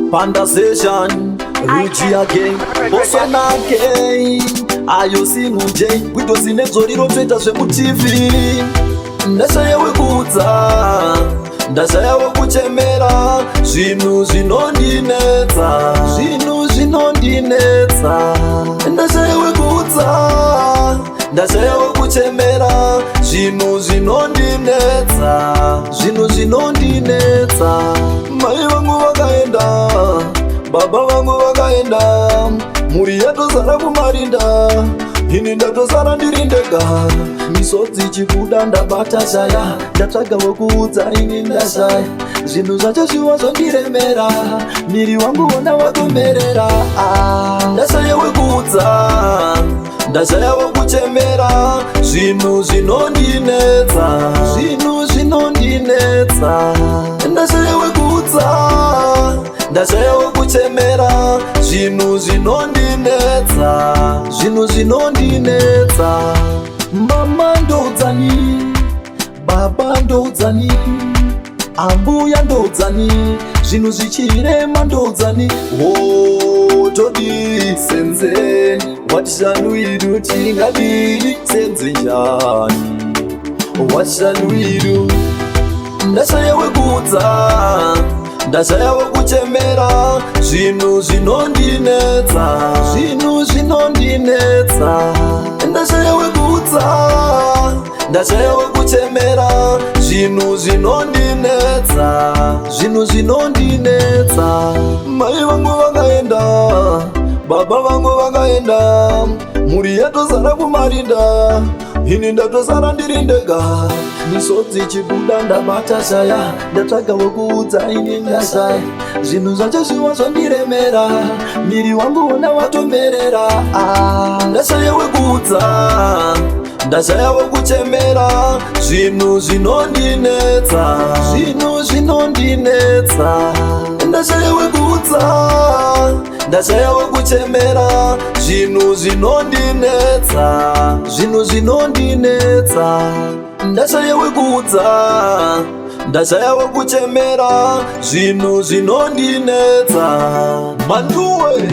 Panda Session, Ruchi again, Bosona again. Ayo singu J, Wito Sinezo Liro Tweta Shemu TV. Ndashaya wekuza, ndashaya wekuchemera. Zvinhu zvinondinetsa, zvinhu zvinondinetsa. Ndashaya wekuza, ndashaya wekuchemera. Zvinhu zvinondinetsa, zvinhu zvinondinetsa. Mai vangu vakaenda, baba vangu vakaenda, muri yatozara kumarinda, ini ndatozara ndiri ndega. Misodzi chibuda ndabata shaya, ndatsvaga wekuudza ini ndashaya. Zvinhu zvacho zviwa zvondiremera, miri wangu wona wakomerera. Ndashaya wekuudza, ndashaya wekuchemera. Zvinhu zvinondinetsa, zvinhu zvinondinetsa. Ndashaya wekuudza, ndashaya wekuchemera. Zvinhu zvinondinetsa, zvinhu zvinondinetsa. Mama ndoudzani, baba ndoudzani, ambuya ndoudzani, zvinhu zvichirema ndoudzani. Todi senzeni, what shall we do? Tingadi senzenjani, what shall we do? Ndashaya wekuudza, ndashaya wekuchemera. Zvinhu zvinondinetsa, zvinhu zvinondinetsa. Ndashaya wekuudza, ndashaya wekuchemera. Zvinhu zvinondinetsa, zvinhu zvinondinetsa. Mai vangu vakaenda, baba vangu vakaenda, muri yatozara kumarinda, ini ndatozara ndiri ndega. Misodzi chibuda ndabata shaya, ndatsvaga wekuudza ini ndashaya. Zvinhu zvacho zviwa zvondiremera, miri wangu wona watomerera. Ndashaya wekuudza, ndashaya wekuchemera. Zvinhu zvinondinetsa, zvinhu zvinondinetsa. Ndashaya wekuudza, ndashaya wekuchemera. Zvinhu zvinondinetsa, zvinhu zvinondinetsa. Ndashaya wekuudza, ndashaya wekuchemera. Zvinhu zvinondinetsa. Manduwe